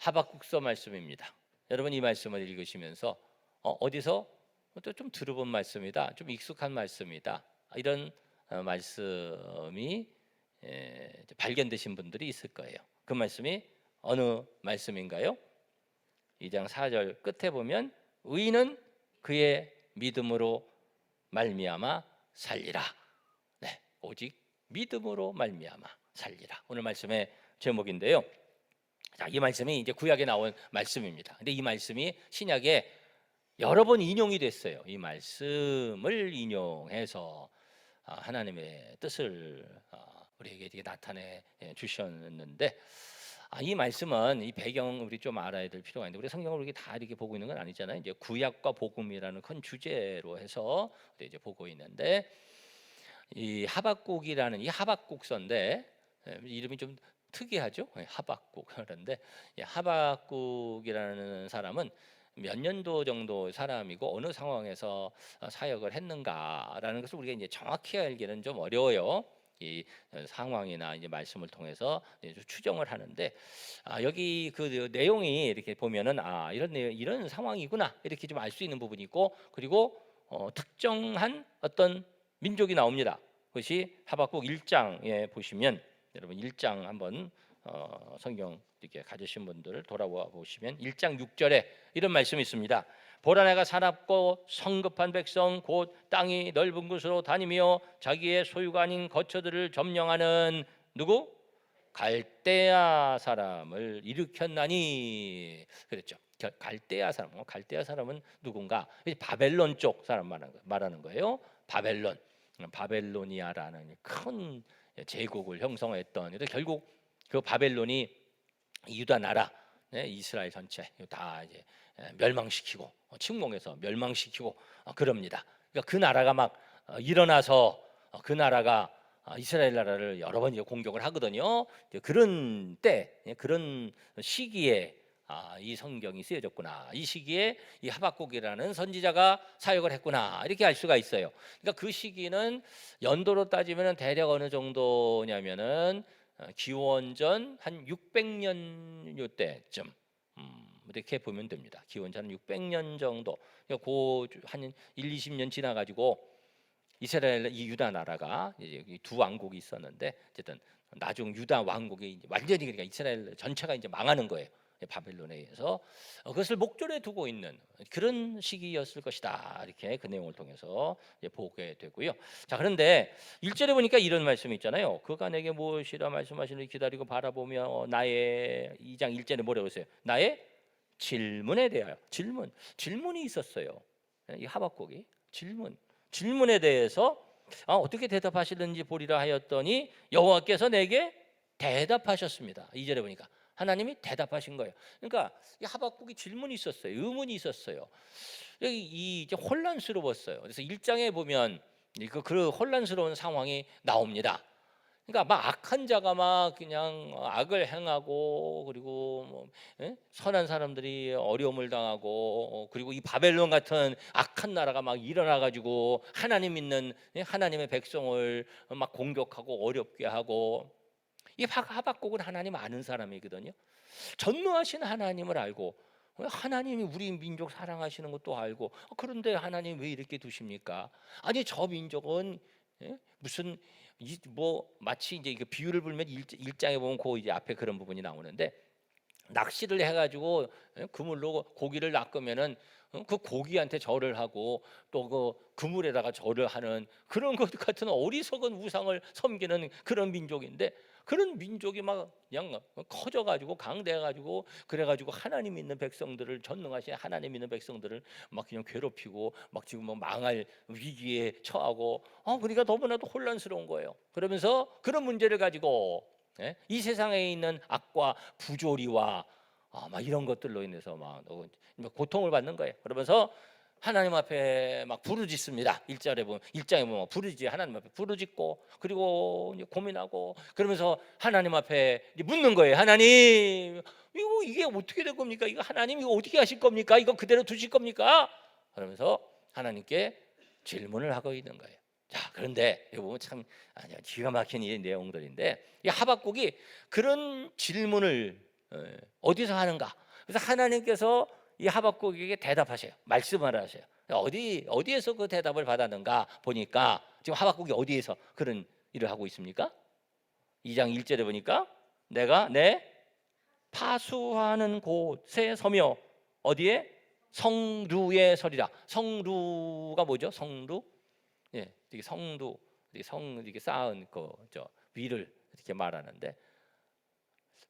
하박국서 말씀입니다. 여러분 이 말씀을 읽으시면서 어디서 또 좀 들어본 말씀이다, 좀 익숙한 말씀이다, 이런 말씀이 발견되신 분들이 있을 거예요. 그 말씀이 어느 말씀인가요? 2장 4절 끝에 보면 의인은 그의 믿음으로 말미암아 살리라. 네, 오직 믿음으로 말미암아 살리라. 오늘 말씀의 제목인데요. 자, 이 말씀이 이제 구약에 나온 말씀입니다. 근데 이 말씀이 신약에 여러 번 인용이 됐어요. 이 말씀을 인용해서 하나님의 뜻을 우리에게 이렇게 나타내 주셨는데, 이 말씀은 이 배경 우리 좀 알아야 될 필요가 있는데, 우리 성경을 이렇게 다 이렇게 보고 있는 건 아니잖아요. 이제 구약과 복음이라는 큰 주제로 해서 이제 보고 있는데, 이 하박국이라는 이 하박국서인데 이름이 좀 특이하죠. 하박국. 그런데 하박국이라는 사람은 몇 년도 정도 사람이고 어느 상황에서 사역을 했는가라는 것을 우리가 이제 정확히 알기는 좀 어려워요. 이 상황이나 이제 말씀을 통해서 이제 추정을 하는데, 여기 그 내용이 이렇게 보면은 이런 내용, 이런 상황이구나, 이렇게 좀 알 수 있는 부분이 있고, 그리고 특정한 어떤 민족이 나옵니다. 그것이 하박국 1장에 보시면, 여러분 1장 한번 성경 이렇게 가지신 분들 돌아와 보시면 1장 6절에 이런 말씀이 있습니다. 보라, 내가 사납고 성급한 백성 곧 땅이 넓은 곳으로 다니며 자기의 소유가 아닌 거처들을 점령하는 누구? 갈대아 사람을 일으켰나니 그랬죠. 갈대아 사람, 갈대아 사람은 누군가? 바벨론 쪽 사람 말하는 거예요. 바벨로니아라는 큰 제국을 형성했던, 결국 그 바벨론이 유다 나라, 이스라엘 전체 다 이제 멸망시키고 침공해서 멸망시키고 그럽니다. 그러니까 그 나라가 막 일어나서 그 나라가 이스라엘 나라를 여러 번 공격을 하거든요. 그런 때, 그런 시기에 이 성경이 쓰여졌구나, 이 시기에 이 하박국이라는 선지자가 사역을 했구나, 이렇게 알 수가 있어요. 그러니까 그 시기는 연도로 따지면 대략 어느 정도냐면은 기원전 한 600년 요때쯤 이렇게 보면 됩니다. 기원전 600년 정도, 한 1, 20년 지나 가지고 이스라엘, 이 유다 나라가 이제 두 왕국이 있었는데, 어쨌든 나중 유다 왕국이 완전히, 그러니까 이스라엘 전체가 이제 망하는 거예요. 바벨론에 의해서. 그것을 목전에 두고 있는 그런 시기였을 것이다, 이렇게 그 내용을 통해서 보게 되고요. 자, 그런데 1절에 보니까 이런 말씀이 있잖아요. 그가 내게 무엇이라 말씀하시는지 기다리고 바라보며 나의, 2장 1절에 뭐라고 했어요? 나의 질문에 대하여. 질문이 있었어요. 이 하박국이 질문에 대해서 어떻게 대답하시는지 보리라 하였더니 여호와께서 내게 대답하셨습니다. 2절에 보니까 하나님이 대답하신 거예요. 그러니까 이 하박국이 질문이 있었어요. 의문이 있었어요. 여기 이제 혼란스러웠어요. 그래서 1장에 보면 그 혼란스러운 상황이 나옵니다. 그러니까 막 악한 자가 막 그냥 악을 행하고, 그리고 선한 사람들이 어려움을 당하고, 그리고 이 바벨론 같은 악한 나라가 막 일어나 가지고 하나님 믿는 하나님의 백성을 막 공격하고 어렵게 하고. 이 하박국은 하나님 아는 사람이거든요. 전능하신 하나님을 알고, 하나님이 우리 민족 사랑하시는 것도 알고, 그런데 하나님 왜 이렇게 두십니까? 아니, 저 민족은 무슨 뭐 마치 이제 그 비유를 불면 1장에 보면 그 이제 앞에 그런 부분이 나오는데, 낚시를 해가지고 그물로 고기를 낚으면은 그 고기한테 절을 하고 또 그 그물에다가 절을 하는 그런 것 같은 어리석은 우상을 섬기는 그런 민족인데, 그런 민족이 막 그냥 커져가지고 강대해가지고 그래가지고 하나님 있는 백성들을, 전능하신 하나님 있는 백성들을 막 그냥 괴롭히고 막 지금 뭐 망할 위기에 처하고, 그러니까 너무나도 혼란스러운 거예요. 그러면서 그런 문제를 가지고 이 세상에 있는 악과 부조리와 막 이런 것들로 인해서 막 고통을 받는 거예요. 그러면서 하나님 앞에 막 부르짖습니다. 1장에 보면 부르짖, 하나님 앞에 부르짖고, 그리고 이제 고민하고, 그러면서 하나님 앞에 묻는 거예요. 하나님, 이게 어떻게 될 겁니까? 이거 하나님 이거 어떻게 하실 겁니까? 이거 그대로 두실 겁니까? 그러면서 하나님께 질문을 하고 있는 거예요. 자, 그런데 이거 보면 참 기가 막힌 이 내용들인데, 이 하박국이 그런 질문을 어디서 하는가? 그래서 하나님께서 이 하박국에게 대답하셔요. 말씀을 하셔요. 어디에서 그 대답을 받았는가 보니까 지금 하박국이 어디에서 그런 일을 하고 있습니까? 2장 1절에 보니까 내가 내 파수하는 곳에 서며 어디에? 성루에 서리라. 성루가 뭐죠? 성루? 예, 이게 성루, 이게 쌓은 거죠. 위를 이렇게 말하는데,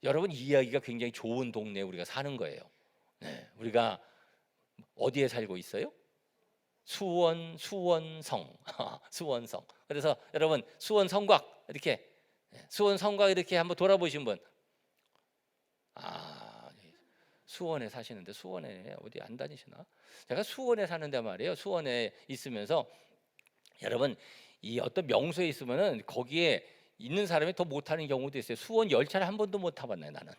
여러분 이 이야기가 굉장히 좋은 동네에 우리가 사는 거예요. 네, 우리가 어디에 살고 있어요? 수원성, 수원성. 그래서 여러분 수원 성곽 이렇게 한번 돌아보신 분, 수원에 사시는데 수원에 어디 안 다니시나? 제가 수원에 사는데 말이에요. 수원에 있으면서 여러분 이 어떤 명소에 있으면은 거기에 있는 사람이 더 못하는 경우도 있어요. 수원 열차를 한 번도 못 타봤네 나는.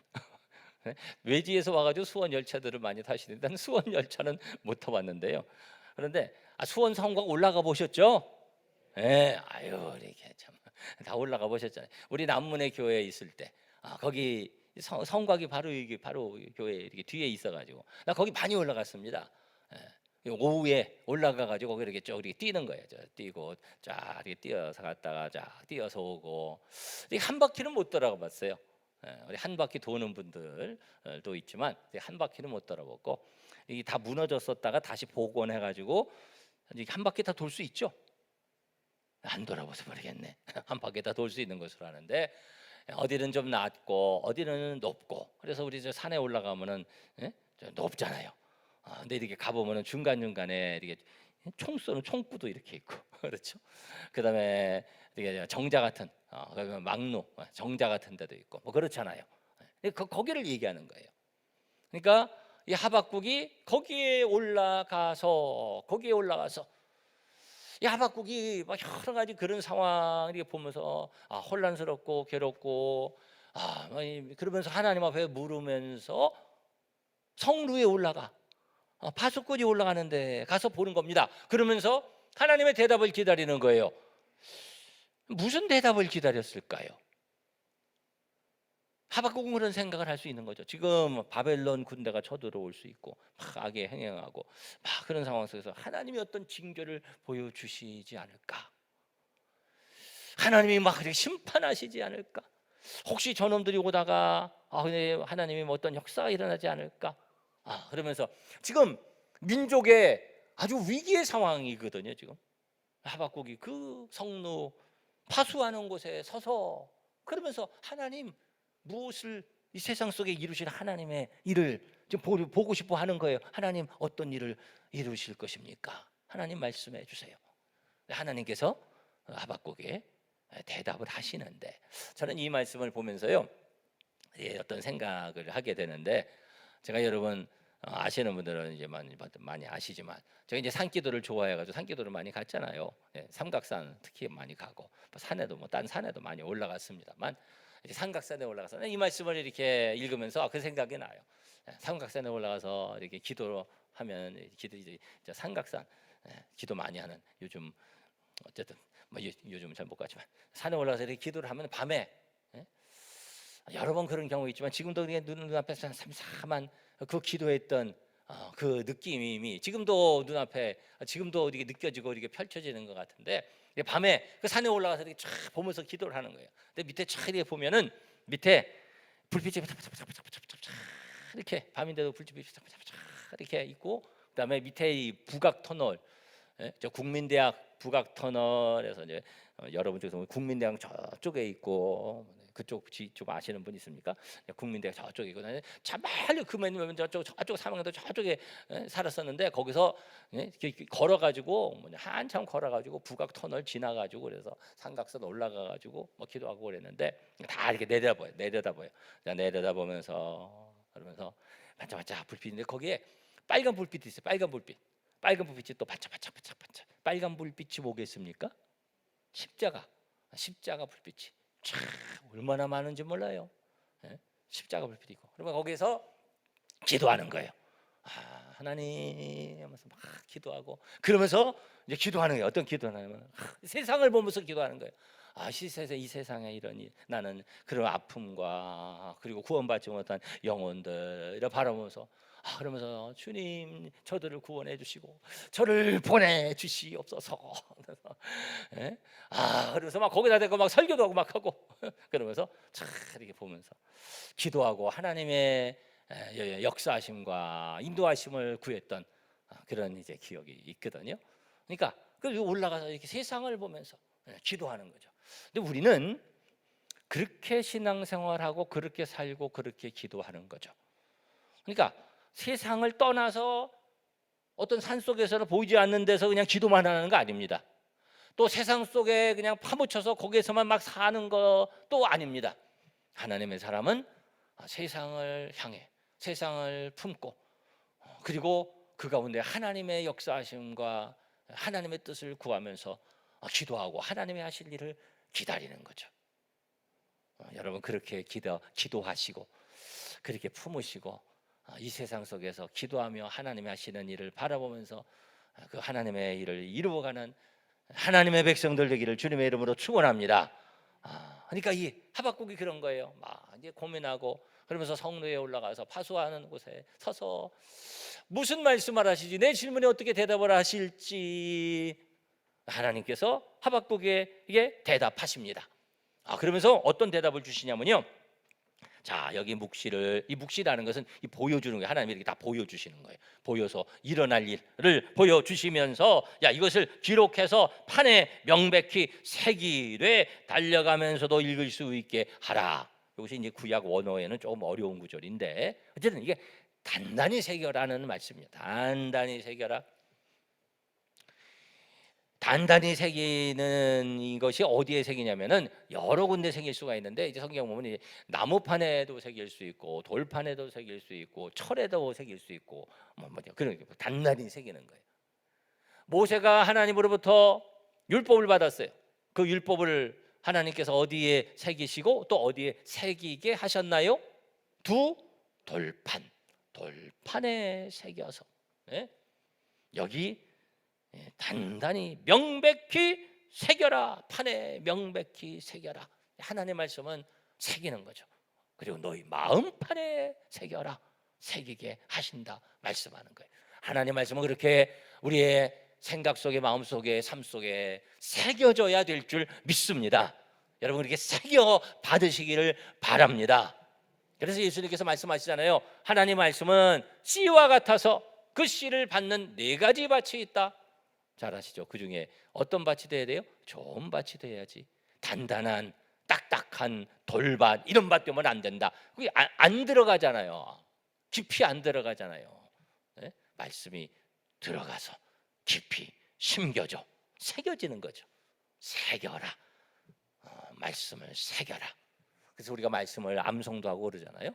외지에서 와가지고 수원 열차들을 많이 타시는데 나는 수원 열차는 못 타봤는데요. 그런데 수원 성곽 올라가 보셨죠? 예, 아유 이렇게 참 다 올라가 보셨잖아요. 우리 남문의 교회에 있을 때 거기 성곽이 바로 이게 바로 교회 이렇게 뒤에 있어가지고 나 거기 많이 올라갔습니다. 예, 오후에 올라가가지고 거기 이렇게 쭉 이렇게 뛰는 거예요. 뛰고 쫙 이렇게 뛰어서 갔다가 쫙 뛰어서 오고 한 바퀴는 못 돌아봤어요. 우리 한 바퀴 도는 분들도 있지만 한 바퀴는 못 돌아봤고 이게 다 무너졌었다가 다시 복원해가지고 한 바퀴 다 돌 수 있죠? 안 돌아봐서 모르겠네. 한 바퀴 다 돌 수 있는 것으로 하는데 어디는 좀 낮고 어디는 높고 그래서 우리 저 산에 올라가면은 좀 높잖아요. 근데 이렇게 가보면은 중간 중간에 이렇게 총 쏘는 총구도 이렇게 있고 그렇죠. 그다음에 이게 정자 같은 막루 정자 같은 데도 있고 뭐 그렇잖아요. 거기를 얘기하는 거예요. 그러니까 이 하박국이 거기에 올라가서 이 하박국이 막 여러 가지 그런 상황을 보면서 혼란스럽고 괴롭고 그러면서 하나님 앞에 물으면서 성루에 올라가 파수꾼이 올라가는데 가서 보는 겁니다. 그러면서 하나님의 대답을 기다리는 거예요. 무슨 대답을 기다렸을까요? 하박국은 그런 생각을 할 수 있는 거죠. 지금 바벨론 군대가 쳐들어올 수 있고 막 악에 행행하고 막 그런 상황 속에서 하나님이 어떤 징조를 보여주시지 않을까? 하나님이 막 심판하시지 않을까? 혹시 저놈들이 오다가 하나님이 어떤 역사가 일어나지 않을까? 그러면서 지금 민족의 아주 위기의 상황이거든요. 지금 하박국이 그 성루 파수하는 곳에 서서 그러면서 하나님 무엇을 이 세상 속에 이루실 하나님의 일을 좀 보고 싶어 하는 거예요. 하나님 어떤 일을 이루실 것입니까? 하나님 말씀해 주세요. 하나님께서 하박국에 대답을 하시는데 저는 이 말씀을 보면서요 어떤 생각을 하게 되는데 제가 여러분 아시는 분들은 이제 많이 아시지만 제가 이제 산기도를 좋아해가지고 산기도를 많이 갔잖아요. 삼각산 특히 많이 가고 산에도 딴 산에도 많이 올라갔습니다만 삼각산에 올라가서 이 말씀을 이렇게 읽으면서 그 생각이 나요. 삼각산에 올라가서 이렇게 기도를 하면 이제 삼각산 기도 많이 하는 요즘 어쨌든 요즘 잘 못 가지만 산에 올라가서 이렇게 기도를 하면 밤에 여러 번 그런 경우 있지만 지금도 눈앞에 삼삼한 그 기도했던 그 느낌이 지금도 눈앞에 지금도 이렇게 느껴지고 이렇게 펼쳐지는 것 같은데 밤에 그 산에 올라가서 이렇게 쫙 보면서 기도를 하는 거예요. 근데 밑에 쫙 이렇게 보면은 밑에 불빛이 이렇게 밤인데도 불빛이 이렇게 있고 그다음에 밑에 이 북악 터널 저 국민대학 북악 터널에서 이제 여러분 중에서 국민대학 저쪽에 있고 그쪽 좀 아시는 분 있습니까? 국민대학 저쪽에 있고 참말로 그만 저쪽 사망도 저쪽에 살았었는데 거기서 걸어가지고 한참 걸어가지고 북악 터널 지나가지고 그래서 삼각산 올라가가지고 기도하고 그랬는데 다 이렇게 내려다봐요. 내려다보면서 그러면서 반짝반짝 불빛인데 거기에 빨간 불빛이 있어요. 빨간 불빛이 또 반짝반짝 빨간 불빛이 뭐겠습니까? 십자가 불빛이 참 얼마나 많은지 몰라요. 십자가 불빛이 있고 그러면 거기서 기도하는 거예요. 하나님 하면서 막 기도하고 그러면서 이제 기도하는 거예요. 어떤 기도하냐면 세상을 보면서 기도하는 거예요. 이 세상에 이런 나는 그런 아픔과 그리고 구원받지 못한 영혼들을 바라보면서 그러면서 주님 저들을 구원해 주시고 저를 보내 주시옵소서. 그래서 예? 그러면서 막 거기다 대고 막 설교도 하고 막 하고 그러면서 참 이렇게 보면서 기도하고 하나님의 역사하심과 인도하심을 구했던 그런 이제 기억이 있거든요. 그러니까 그 올라가서 이렇게 세상을 보면서 기도하는 거죠. 근데 우리는 그렇게 신앙생활하고 그렇게 살고 그렇게 기도하는 거죠. 그러니까 세상을 떠나서 어떤 산 속에서는 보이지 않는 데서 그냥 기도만 하는 거 아닙니다. 또 세상 속에 그냥 파묻혀서 거기에서만 막 사는 것도 아닙니다. 하나님의 사람은 세상을 향해 세상을 품고 그리고 그 가운데 하나님의 역사하심과 하나님의 뜻을 구하면서 기도하고 하나님의 하실 일을 기다리는 거죠. 여러분 그렇게 기도하시고 그렇게 품으시고 이 세상 속에서 기도하며 하나님이 하시는 일을 바라보면서 그 하나님의 일을 이루어가는 하나님의 백성들 되기를 주님의 이름으로 축원합니다. 그러니까 이 하박국이 그런 거예요. 막 이제 고민하고 그러면서 성로에 올라가서 파수하는 곳에 서서 무슨 말씀을 하시지 내 질문에 어떻게 대답을 하실지 하나님께서 하박국에게 대답하십니다. 그러면서 어떤 대답을 주시냐면요. 자, 여기 이 묵시라는 것은 이 보여주는 거예요. 하나님이 이렇게 다 보여주시는 거예요. 보여서 일어날 일을 보여주시면서 야 이것을 기록해서 판에 명백히 새기되 달려가면서도 읽을 수 있게 하라. 이것이 이제 구약 원어에는 조금 어려운 구절인데 어쨌든 이게 단단히 새겨라는 말씀입니다. 단단히 새겨라. 단단히 새기는 이것이 어디에 새기냐면은 여러 군데 새길 수가 있는데 이제 성경 보면 이제 나무판에도 새길 수 있고 돌판에도 새길 수 있고 철에도 새길 수 있고 그런 단단히 새기는 거예요. 모세가 하나님으로부터 율법을 받았어요. 그 율법을 하나님께서 어디에 새기시고 또 어디에 새기게 하셨나요? 두 돌판에 새겨서 여기 단단히 명백히 새겨라. 판에 명백히 새겨라. 하나님의 말씀은 새기는 거죠. 그리고 너희 마음판에 새겨라. 새기게 하신다 말씀하는 거예요. 하나님의 말씀은 그렇게 우리의 생각 속에 마음 속에 삶 속에 새겨져야 될 줄 믿습니다. 여러분 그렇게 새겨 받으시기를 바랍니다. 그래서 예수님께서 말씀하시잖아요. 하나님의 말씀은 씨와 같아서 그 씨를 받는 4가지 밭이 있다. 잘 아시죠? 그 중에 어떤 밭이 돼야 돼요? 좋은 밭이 돼야지. 단단한 딱딱한 돌밭 이런 밭 되면 안 된다. 그게 안 들어가잖아요. 깊이 안 들어가잖아요. 네? 말씀이 들어가서 깊이 심겨져 새겨지는 거죠. 새겨라. 말씀을 새겨라. 그래서 우리가 말씀을 암송도 하고 그러잖아요.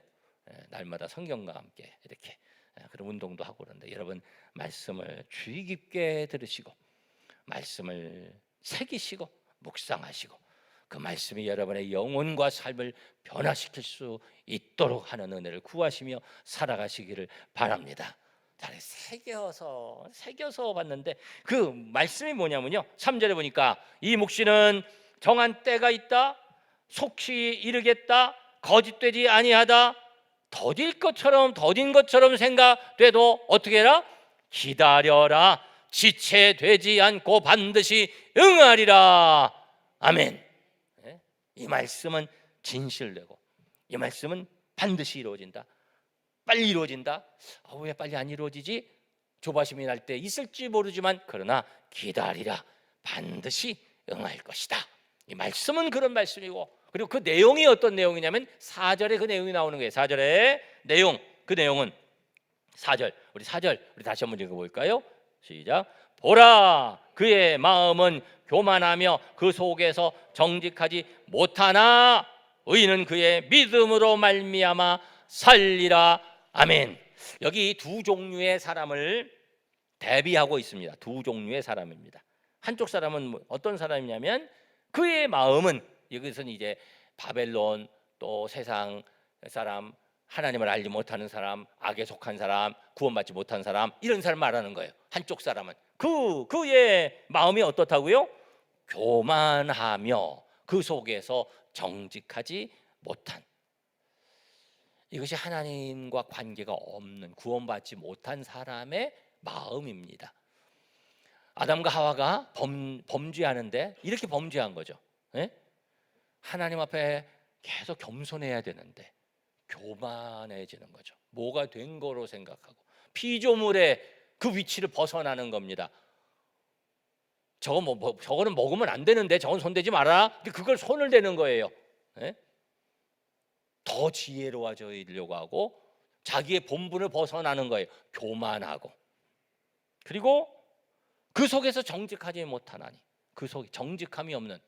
날마다 성경과 함께 이렇게 그런 운동도 하고 그러는데 여러분 말씀을 주의 깊게 들으시고 말씀을 새기시고 묵상하시고 그 말씀이 여러분의 영혼과 삶을 변화시킬 수 있도록 하는 은혜를 구하시며 살아가시기를 바랍니다. 잘 새겨서 봤는데 그 말씀이 뭐냐면요. 3절에 보니까 이 묵시는 정한 때가 있다. 속히 이르겠다. 거짓되지 아니하다. 더딘 것처럼 생각돼도 어떻게 해라? 기다려라. 지체되지 않고 반드시 응하리라. 아멘. 이 말씀은 진실되고 이 말씀은 반드시 이루어진다. 빨리 이루어진다. 왜 빨리 안 이루어지지? 조바심이 날 때 있을지 모르지만 그러나 기다리라. 반드시 응할 것이다. 이 말씀은 그런 말씀이고 그리고 그 내용이 어떤 내용이냐면 4절에 그 내용이 나오는 거예요. 4절의 내용, 그 내용은 4절 우리 다시 한번 읽어볼까요? 시작. 보라 그의 마음은 교만하며 그 속에서 정직하지 못하나 의인은 그의 믿음으로 말미암아 살리라. 아멘. 여기 두 종류의 사람을 대비하고 있습니다. 두 종류의 사람입니다. 한쪽 사람은 어떤 사람이냐면 그의 마음은 이것은 이제 바벨론 또 세상 사람 하나님을 알지 못하는 사람 악에 속한 사람 구원받지 못한 사람 이런 사람 말하는 거예요. 한쪽 사람은 그의 마음이 어떻다고요? 교만하며 그 속에서 정직하지 못한, 이것이 하나님과 관계가 없는, 구원받지 못한 사람의 마음입니다. 아담과 하와가 범죄하는데 이렇게 범죄한 거죠. 예? 하나님 앞에 계속 겸손해야 되는데 교만해지는 거죠. 뭐가 된 거로 생각하고 피조물의 그 위치를 벗어나는 겁니다. 저거는 먹으면 안 되는데 저건 손대지 마라. 근데 그걸 손을 대는 거예요. 예? 더 지혜로워지려고 하고 자기의 본분을 벗어나는 거예요. 교만하고. 그리고 그 속에서 정직하지 못하나니, 그 속에 정직함이 없는,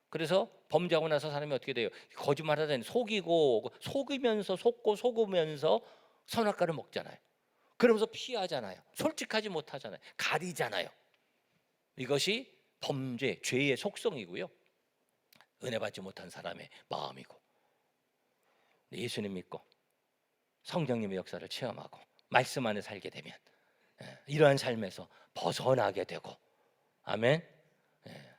그래서 범죄하고 나서 사람이 어떻게 돼요? 거짓말하자니 속이면서 속고 속으면서 선악과를 먹잖아요. 그러면서 피하잖아요. 솔직하지 못하잖아요. 가리잖아요. 이것이 범죄, 죄의 속성이고요. 은혜 받지 못한 사람의 마음이고, 예수님 믿고 성령님의 역사를 체험하고 말씀 안에 살게 되면 이러한 삶에서 벗어나게 되고, 아멘.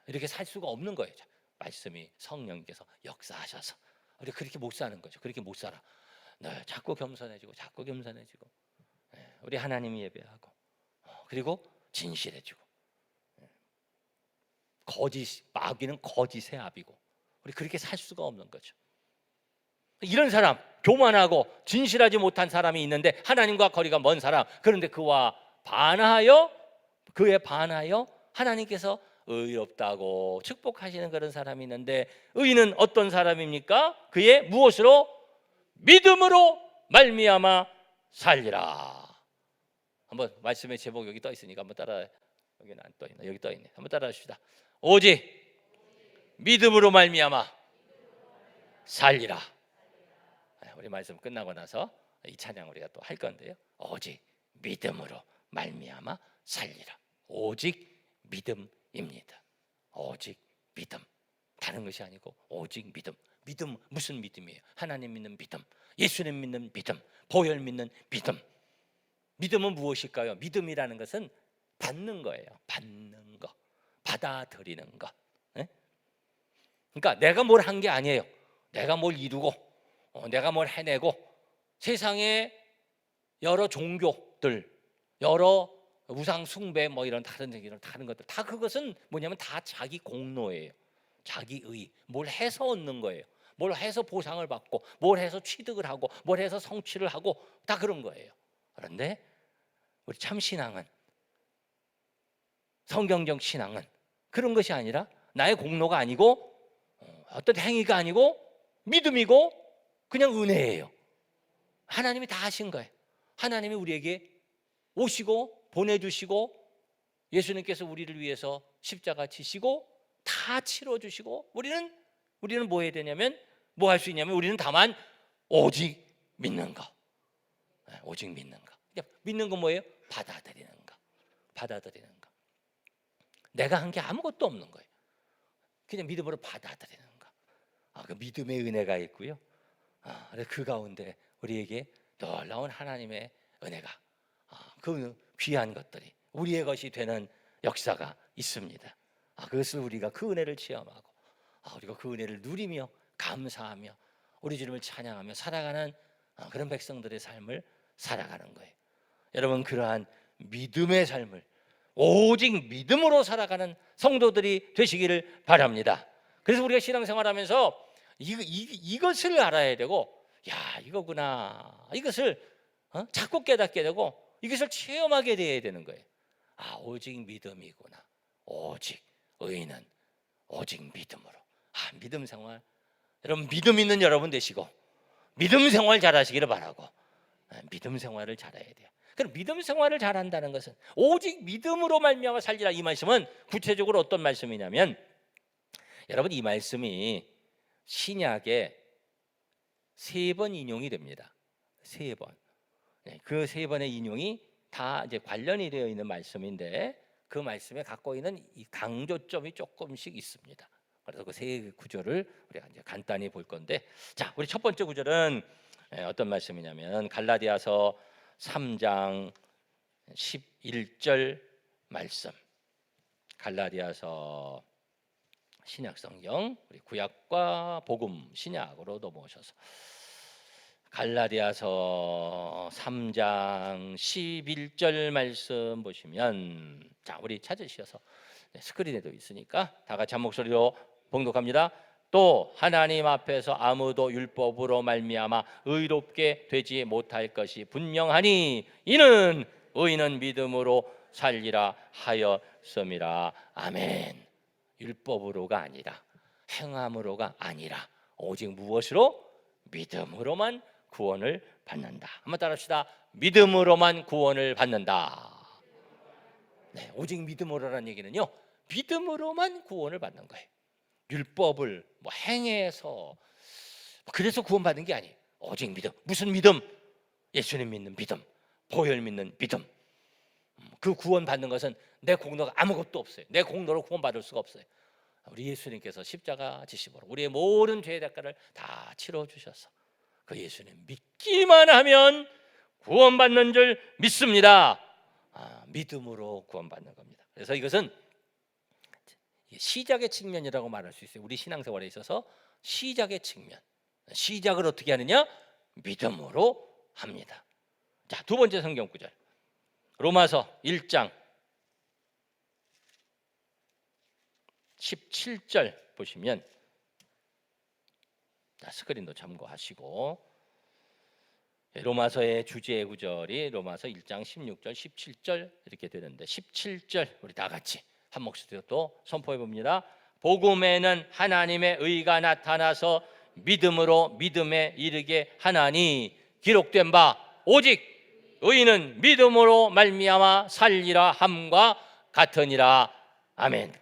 이렇게 살 수가 없는 거예요. 말씀이, 성령님께서 역사하셔서. 우리 그렇게 못 사는 거죠. 그렇게 못 살아. 자꾸 겸손해지고 우리 하나님 예배하고, 그리고 진실해지고, 마귀는 거짓의 압이고, 우리 그렇게 살 수가 없는 거죠. 이런 사람, 교만하고 진실하지 못한 사람이 있는데 하나님과 거리가 먼 사람, 그런데 그에 반하여 하나님께서 의롭다고 축복하시는 그런 사람이 있는데, 의인은 어떤 사람입니까? 그의 무엇으로? 믿음으로 말미암아 살리라. 한번 말씀의 제목 여기 떠 있으니까 한번 따라. 여기는 안 떠 있나? 여기 떠 있네. 한번 따라 하십시다. 오직 믿음으로 말미암아 살리라. 우리 말씀 끝나고 나서 이 찬양 우리가 또 할 건데요. 오직 믿음으로 말미암아 살리라. 오직 믿음입니다. 오직 믿음. 다른 것이 아니고 오직 믿음. 믿음, 무슨 믿음이에요? 하나님 믿는 믿음, 예수님 믿는 믿음, 보혈 믿는 믿음. 믿음은 무엇일까요? 믿음이라는 것은 받는 거예요. 받는 거, 받아들이는 것. 그러니까 내가 뭘 한 게 아니에요. 내가 뭘 이루고 내가 뭘 해내고, 세상에 여러 종교들, 여러 우상 숭배, 이런 다른 것들, 다 그것은 뭐냐면 다 자기 공로예요. 자기 의, 뭘 해서 얻는 거예요. 뭘 해서 보상을 받고, 뭘 해서 취득을 하고, 뭘 해서 성취를 하고, 다 그런 거예요. 그런데 우리 참 신앙은, 성경적 신앙은 그런 것이 아니라 나의 공로가 아니고 어떤 행위가 아니고 믿음이고 그냥 은혜예요. 하나님이 다 하신 거예요. 하나님이 우리에게 오시고 보내주시고, 예수님께서 우리를 위해서 십자가 지시고 다 치러주시고, 우리는 뭐 해야 되냐면, 뭐 할 수 있냐면, 우리는 다만 오직 믿는 거. 오직 믿는 거. 믿는 건 뭐예요? 받아들이는 거. 받아들이는 거. 내가 한 게 아무것도 없는 거예요. 그냥 믿음으로 받아들이는 거. 그 믿음의 은혜가 있고요. 그 가운데 우리에게 놀라운 하나님의 은혜가, 그 귀한 것들이 우리의 것이 되는 역사가 있습니다. 그것을 우리가 그 은혜를 체험하고, 우리가 그 은혜를 누리며 감사하며 우리 주님을 찬양하며 살아가는 그런 백성들의 삶을 살아가는 거예요. 여러분, 그러한 믿음의 삶을, 오직 믿음으로 살아가는 성도들이 되시기를 바랍니다. 그래서 우리가 신앙생활하면서 이것을 알아야 되고, 이거구나, 이것을 자꾸 깨닫게 되고 이것을 체험하게 돼야 되는 거예요. 오직 믿음이구나. 오직 의인은 오직 믿음으로. 믿음 생활, 여러분 믿음 있는 여러분 되시고 믿음 생활 잘하시기를 바라고, 믿음 생활을 잘해야 돼요. 그럼 믿음 생활을 잘한다는 것은 오직 믿음으로 말미암아 살리라, 이 말씀은 구체적으로 어떤 말씀이냐면, 여러분 이 말씀이 신약에 3번 인용이 됩니다. 3번. 그 3번의 인용이 다 이제 관련이 되어 있는 말씀인데, 그 말씀에 갖고 있는 이 강조점이 조금씩 있습니다. 그래서 그 세 구절을 우리가 이제 간단히 볼 건데, 자, 우리 첫 번째 구절은 어떤 말씀이냐면 갈라디아서 3장 11절 말씀. 갈라디아서 신약성경 우리 구약과 복음 신약으로 넘어오셔서 갈라디아서 3장 11절 말씀 보시면, 자, 우리 찾으셔서 스크린에도 있으니까 다 같이 한 목소리로 봉독합니다. 또 하나님 앞에서 아무도 율법으로 말미암아 의롭게 되지 못할 것이 분명하니 이는 의인은 믿음으로 살리라 하였음이라. 아멘. 율법으로가 아니라, 행함으로가 아니라, 오직 무엇으로? 믿음으로만 구원을 받는다. 한번 따라합시다. 믿음으로만 구원을 받는다. 네, 오직 믿음으로라는 얘기는요, 믿음으로만 구원을 받는 거예요. 율법을 뭐 행해서 그래서 구원받는 게 아니에요. 오직 믿음. 무슨 믿음? 예수님 믿는 믿음, 보혈 믿는 믿음. 그 구원받는 것은 내 공로가 아무것도 없어요. 내 공로로 구원받을 수가 없어요. 우리 예수님께서 십자가 지심으로 우리의 모든 죄의 대가를 다 치러주셔서 그 예수님 믿기만 하면 구원받는 줄 믿습니다. 믿음으로 구원받는 겁니다. 그래서 이것은 시작의 측면이라고 말할 수 있어요. 우리 신앙생활에 있어서 시작의 측면. 시작을 어떻게 하느냐? 믿음으로 합니다. 자, 두 번째 성경 구절, 로마서 1장 17절 보시면, 자, 스크린도 참고하시고, 로마서의 주제 구절이 로마서 1장 16절 17절 이렇게 되는데, 17절 우리 다 같이 한 목소리로 또 선포해 봅니다. 복음에는 하나님의 의가 나타나서 믿음으로 믿음에 이르게 하나니 기록된 바 오직 의인은 믿음으로 말미암아 살리라 함과 같으니라. 아멘.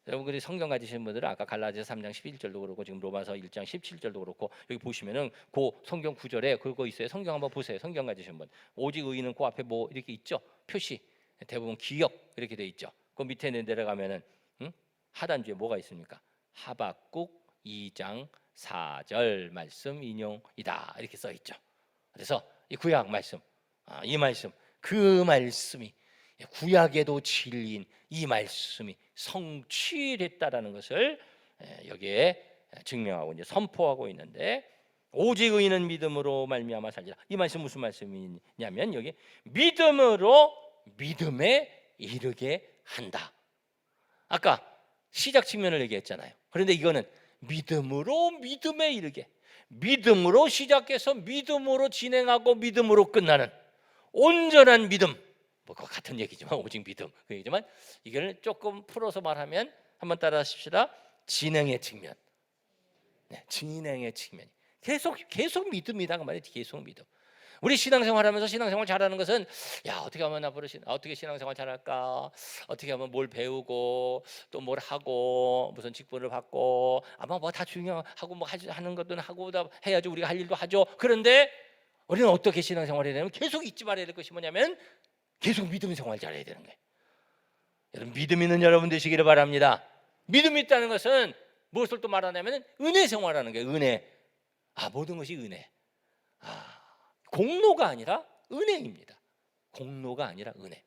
여러분들이 성경 가지신 분들은 아까 갈라디아서 3장 11절도 그렇고 지금 로마서 1장 17절도 그렇고 여기 보시면은 그 성경 구절에 그거 있어요. 성경 한번 보세요. 성경 가지신 분, 오직 의인은 그 앞에 뭐 이렇게 있죠? 표시, 대부분 기역 이렇게 돼 있죠. 그 밑에 내려가면은 하단주에 뭐가 있습니까? 하박국 2장 4절 말씀 인용이다 이렇게 써 있죠. 그래서 이 구약 말씀, 이 말씀, 그 말씀이 구약에도 진리인 이 말씀이 성취됐다라는 것을 여기에 증명하고 이제 선포하고 있는데, 오직 의인은 믿음으로 말미암아 살리라. 이 말씀 무슨 말씀이냐면 여기 믿음으로 믿음에 이르게 한다. 아까 시작 측면을 얘기했잖아요. 그런데 이거는 믿음으로 믿음에 이르게, 믿음으로 시작해서 믿음으로 진행하고 믿음으로 끝나는 온전한 믿음, 뭐 같은 얘기지만 오직 믿음 그 얘기지만, 이걸 조금 풀어서 말하면 한번 따라하십시다. 진행의 측면, 네, 진행의 측면, 계속 믿음이다 그 말이에요. 계속 믿음. 우리 신앙생활하면서 신앙생활 잘하는 것은, 야, 어떻게 하면 앞으로 어떻게 신앙생활 잘할까, 어떻게 하면 뭘 배우고 또 뭘 하고 무슨 직분을 받고, 아마 뭐 다 중요하고 뭐 하는 것도 하고 다 해야죠. 우리가 할 일도 하죠. 그런데 우리는 어떻게 신앙생활을 해야 되냐면 계속 잊지 말아야 될 것이 뭐냐면 계속 믿음 생활 잘해야 되는 거예요. 여러분, 믿음 있는 여러분 되시기를 바랍니다. 믿음이 있다는 것은 무엇을 또 말하냐면 은혜 생활하는 거예요. 은혜. 모든 것이 은혜. 공로가 아니라 은혜입니다. 공로가 아니라 은혜.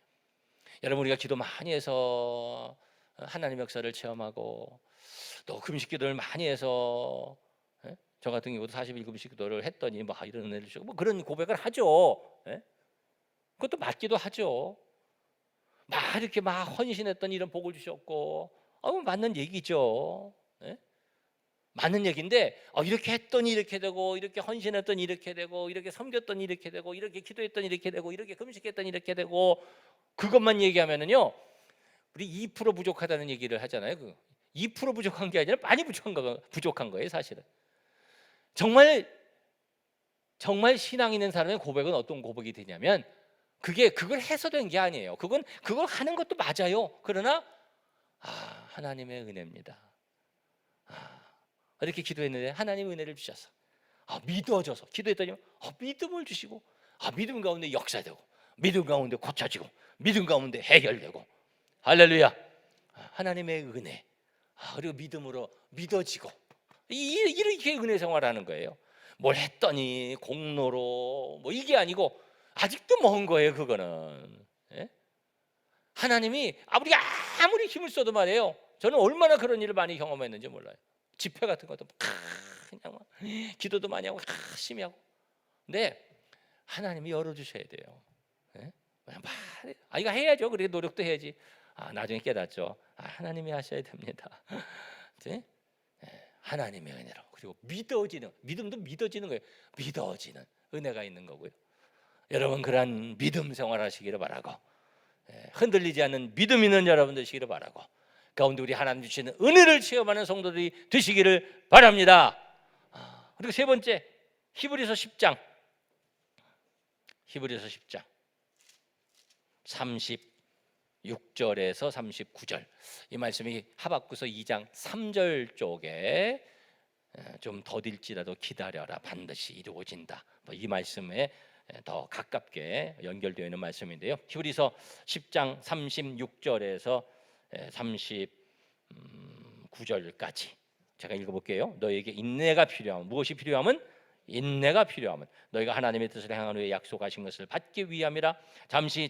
여러분, 우리가 기도 많이 해서 하나님의 역사를 체험하고 또 금식 기도를 많이 해서, 저 같은 경우도 40일 금식 기도를 했더니 뭐 이런 은혜를 주고 뭐 그런 고백을 하죠. 그것도 맞기도 하죠. 막 이렇게 막 헌신했더니 이런 복을 주셨고, 맞는 얘기죠. 맞는 얘기인데, 이렇게 했더니 이렇게 되고, 이렇게 헌신했더니 이렇게 되고, 이렇게 섬겼더니 이렇게 되고, 이렇게 기도했더니 이렇게 되고, 이렇게 금식했더니 이렇게 되고, 그것만 얘기하면은요, 우리 2% 부족하다는 얘기를 하잖아요. 2% 부족한 게 아니라 많이 부족한 거예요, 사실은. 정말 신앙 있는 사람의 고백은 어떤 고백이 되냐면, 그걸 해서 된 게 아니에요. 그걸 하는 것도 맞아요. 그러나 하나님의 은혜입니다. 이렇게 기도했는데 하나님 은혜를 주셔서 믿어져서 기도했더니 믿음을 주시고, 믿음 가운데 역사되고, 믿음 가운데 고쳐지고, 믿음 가운데 해결되고, 할렐루야. 하나님의 은혜, 그리고 믿음으로 믿어지고, 이렇게 은혜 생활하는 거예요. 뭘 했더니 공로로 뭐 이게 아니고 아직도 먼 거예요. 그거는 하나님이 우리가 아무리 힘을 써도 말이에요, 저는 얼마나 그런 일을 많이 경험했는지 몰라요. 집회 같은 것도 그냥 막 기도도 많이 하고 열심히 하고. 근데 하나님이 열어주셔야 돼요. 예? 그냥 이거 해야죠. 그렇게 노력도 해야지. 나중에 깨닫죠. 하나님이 하셔야 됩니다. 네? 하나님의 은혜로. 그리고 믿어지는, 믿음도 믿어지는 거예요. 믿어지는 은혜가 있는 거고요. 여러분 그러한 믿음 생활하시기를 바라고, 흔들리지 않는 믿음 있는 여러분 되시기를 바라고, 가운데 우리 하나님 주시는 은혜를 체험하는 성도들이 되시기를 바랍니다. 그리고 세 번째, 히브리서 10장 36절에서 39절, 이 말씀이 하박구서 2장 3절 쪽에 좀 더딜지라도 기다려라, 반드시 이루어진다, 이 말씀에 더 가깝게 연결되어 있는 말씀인데요. 히브리서 10장 36절에서 39절까지 제가 읽어볼게요. 너에게 인내가 필요하면, 무엇이 필요하면? 인내가 필요하면 너희가 하나님의 뜻을 행한 후에 약속하신 것을 받기 위함이라.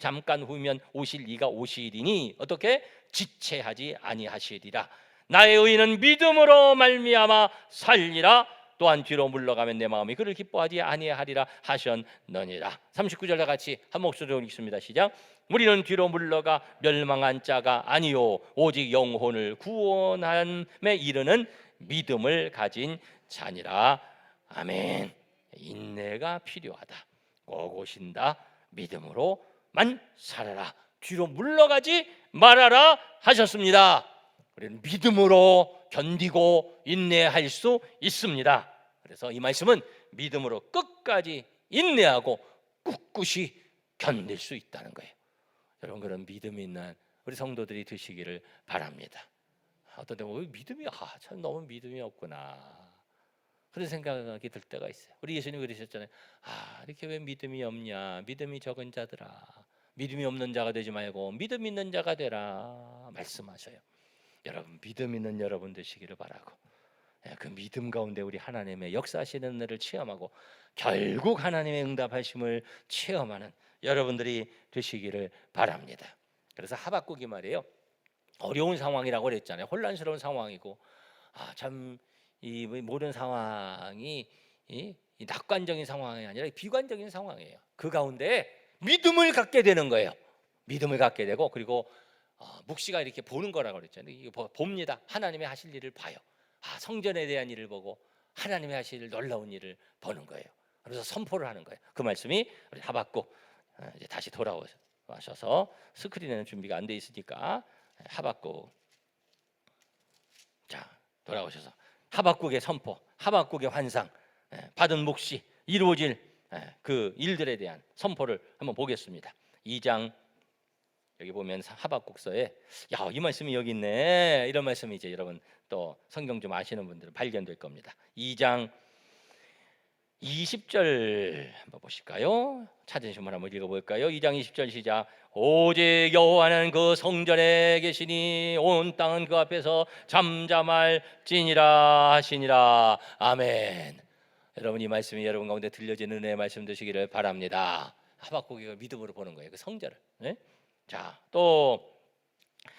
잠깐 후면 오실 이가 오시리니 어떻게? 지체하지 아니하시리라. 나의 의인은 믿음으로 말미암아 살리라. 또한 뒤로 물러가면 내 마음이 그를 기뻐하지 아니하리라 하셨느니라. 39절 다 같이 한 목소리로 읽습니다. 시작. 우리는 뒤로 물러가 멸망한 자가 아니요 오직 영혼을 구원함에 이르는 믿음을 가진 자니라. 아멘. 인내가 필요하다. 꼭 오신다. 믿음으로만 살아라. 뒤로 물러가지 말아라 하셨습니다. 우리는 믿음으로 견디고 인내할 수 있습니다. 그래서 이 말씀은 믿음으로 끝까지 인내하고 꿋꿋이 견딜 수 있다는 거예요. 여러분 그런 믿음 있는 우리 성도들이 되시기를 바랍니다. 어떤 때 믿음이 참 너무 믿음이 없구나, 그런 생각이 들 때가 있어요. 우리 예수님 그러셨잖아요. 이렇게 왜 믿음이 없냐, 믿음이 적은 자들아, 믿음이 없는 자가 되지 말고 믿음 있는 자가 되라 말씀하셔요. 여러분 믿음 있는 여러분 되시기를 바라고, 그 믿음 가운데 우리 하나님의 역사하시는 은혜를 체험하고 결국 하나님의 응답하심을 체험하는 여러분들이 되시기를 바랍니다. 그래서 하박국이 말이에요, 어려운 상황이라고 그랬잖아요. 혼란스러운 상황이고, 참 이 모든 상황이 이 낙관적인 상황이 아니라 비관적인 상황이에요. 그 가운데 믿음을 갖게 되는 거예요. 믿음을 갖게 되고, 그리고 묵시가 이렇게 보는 거라고 그랬잖아요. 이게 봅니다. 하나님의 하실 일을 봐요. 성전에 대한 일을 보고 하나님의 하실 놀라운 일을 보는 거예요. 그래서 선포를 하는 거예요. 그 말씀이 우리 하박국, 이제 다시 돌아오셔서 스크린에는 준비가 안 돼 있으니까 하박국, 자 돌아오셔서 하박국의 선포, 하박국의 환상, 받은 묵시, 이루어질 그 일들에 대한 선포를 한번 보겠습니다. 2장 여기 보면 하박국서에 이 말씀이 여기 있네, 이런 말씀이 이제 여러분 또 성경 좀 아시는 분들은 발견될 겁니다. 2장 20절 한번 보실까요? 찾으신 분 한번 읽어볼까요? 2장 20절 시작. 오직 여호와는 그 성전에 계시니 온 땅은 그 앞에서 잠잠할지니라 하시니라. 아멘. 여러분 이 말씀이 여러분 가운데 들려지는 은혜의 말씀 되시기를 바랍니다. 하박국이 믿음으로 보는 거예요, 그 성전을. 자, 또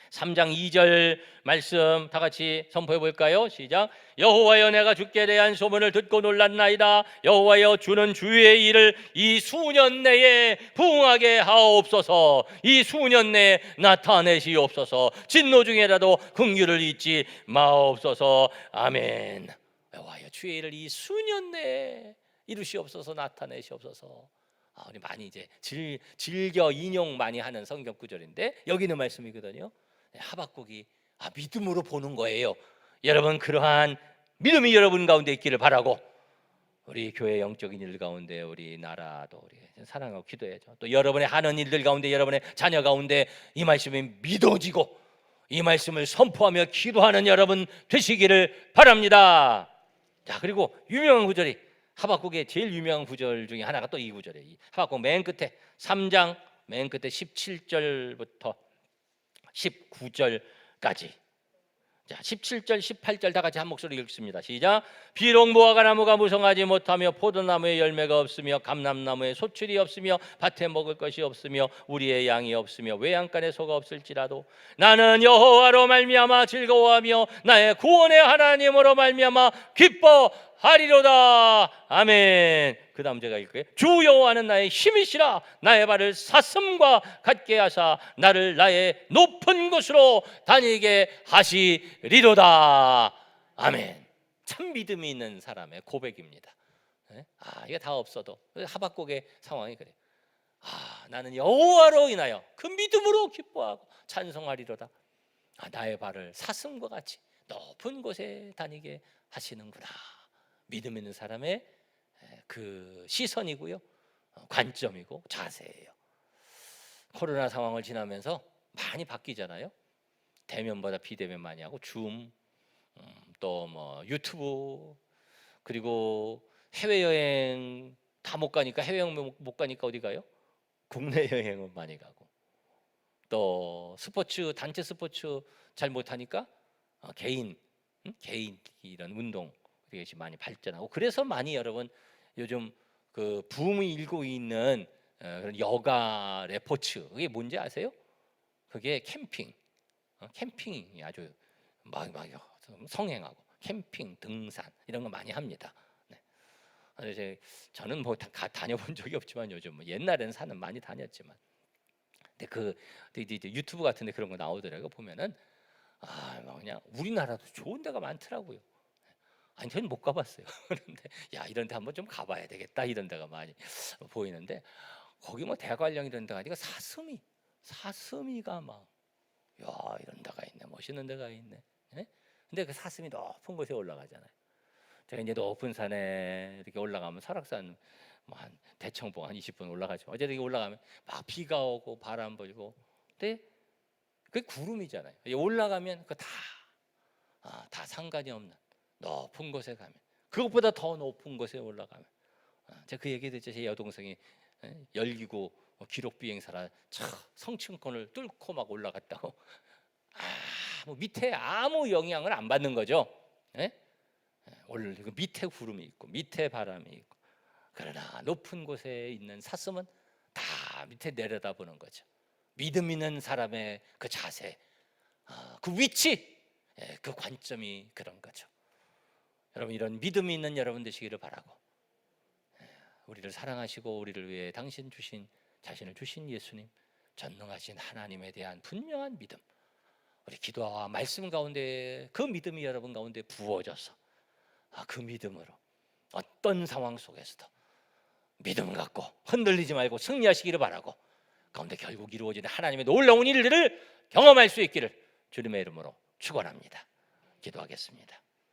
3장 2절 말씀 다 같이 선포해 볼까요? 시작. 여호와여 내가 주께 대한 소문을 듣고 놀랐나이다. 여호와여 주는 주의 일을 이 수년 내에 부응하게 하옵소서. 이 수년 내에 나타내시옵소서. 진노 중에라도 긍휼을 잊지 마옵소서. 아멘. 여호와여 주의 일을 이 수년 내에 이루시옵소서, 나타내시옵소서. 우리 많이 이제 즐겨 인용 많이 하는 성경 구절인데 여기 있는 말씀이거든요. 하박국이 믿음으로 보는 거예요. 여러분 그러한 믿음이 여러분 가운데 있기를 바라고, 우리 교회 영적인 일 가운데 우리 나라도 우리 사랑하고 기도해야죠. 또 여러분의 하는 일들 가운데, 여러분의 자녀 가운데 이 말씀이 믿어지고 이 말씀을 선포하며 기도하는 여러분 되시기를 바랍니다. 자, 그리고 유명한 구절이, 하박국의 제일 유명한 구절 중에 하나가 또 이 구절이에요. 하박국 맨 끝에 3장 맨 끝에 17절부터 19절까지. 자, 17절, 18절 다 같이 한 목소리 읽습니다. 시작. 비록 무화과 나무가 무성하지 못하며 포도나무에 열매가 없으며 감람나무에 소출이 없으며 밭에 먹을 것이 없으며 우리의 양이 없으며 외양간에 소가 없을지라도 나는 여호와로 말미암아 즐거워하며 나의 구원의 하나님으로 말미암아 기뻐하리로다. 아멘. 그 다음 제가 읽을게요. 주 여호와는 나의 힘이시라. 나의 발을 사슴과 같게 하사 나를 나의 높은 곳으로 다니게 하시리로다. 아멘. 참 믿음이 있는 사람의 고백입니다. 이게 다 없어도 하박국의 상황이 그래요. 나는 여호와로 인하여 그 믿음으로 기뻐하고 찬송하리로다. 나의 발을 사슴과 같이 높은 곳에 다니게 하시는구나. 믿음 있는 사람의 그 시선이고요, 관점이고 자세예요. 코로나 상황을 지나면서 많이 바뀌잖아요. 대면보다 비대면 많이 하고 줌, 또 뭐 유튜브, 그리고 해외여행 다 못 가니까 해외여행 못 가니까 어디 가요? 국내 여행은 많이 가고, 또 스포츠 단체 스포츠 잘 못하니까 개인 이런 운동 이것이 많이 발전하고, 그래서 많이 여러분 요즘 그 붐이 일고 있는 그런 여가 레포츠, 그게 뭔지 아세요? 그게 캠핑이 아주 막 성행하고 캠핑, 등산 이런 거 많이 합니다. 그래서 저는 뭐 다녀본 적이 없지만 요즘 뭐 옛날에는 산은 많이 다녔지만, 근데 그 유튜브 같은데 그런 거 나오더라고요. 보면은 그냥 우리나라도 좋은 데가 많더라고요. 저는 못 가봤어요. 그런데 이런 데 한번 좀 가봐야 되겠다, 이런 데가 많이 보이는데, 거기 뭐 대관령 이런 데가 아니라 사슴이가 막 이런 데가 있네, 멋있는 데가 있네. 근데 그 사슴이 높은 곳에 올라가잖아요. 제가 이제 높은 산에 이렇게 올라가면, 설악산 뭐 한 대청봉 한 20분 올라가죠. 어제 여기 올라가면 막 비가 오고 바람 불고, 근데 그게 구름이잖아요. 올라가면 그 다 상관이 없는 높은 곳에 가면, 그것보다 더 높은 곳에 올라가면, 제가 그 얘기 듣죠. 제 여동생이 열기구 기록 비행사라 성층권을 뚫고 막 올라갔다고. 뭐 밑에 아무 영향을 안 받는 거죠. 그 밑에 구름이 있고 밑에 바람이 있고, 그러나 높은 곳에 있는 사슴은 다 밑에 내려다보는 거죠. 믿음 있는 사람의 그 자세, 그 위치, 그 관점이 그런 거죠. 여러분, 이런 믿음이 있는 여러분 되시기를 바라고, 우리를 사랑하시고 우리를 위해 자신을 주신 예수님, 전능하신 하나님에 대한 분명한 믿음, 우리 기도와 말씀 가운데 그 믿음이 여러분 가운데 부어져서 그 믿음으로 어떤 상황 속에서도 믿음 갖고 흔들리지 말고 승리하시기를 바라고, 가운데 결국 이루어지는 하나님의 놀라운 일들을 경험할 수 있기를 주님의 이름으로 축원합니다. 기도하겠습니다.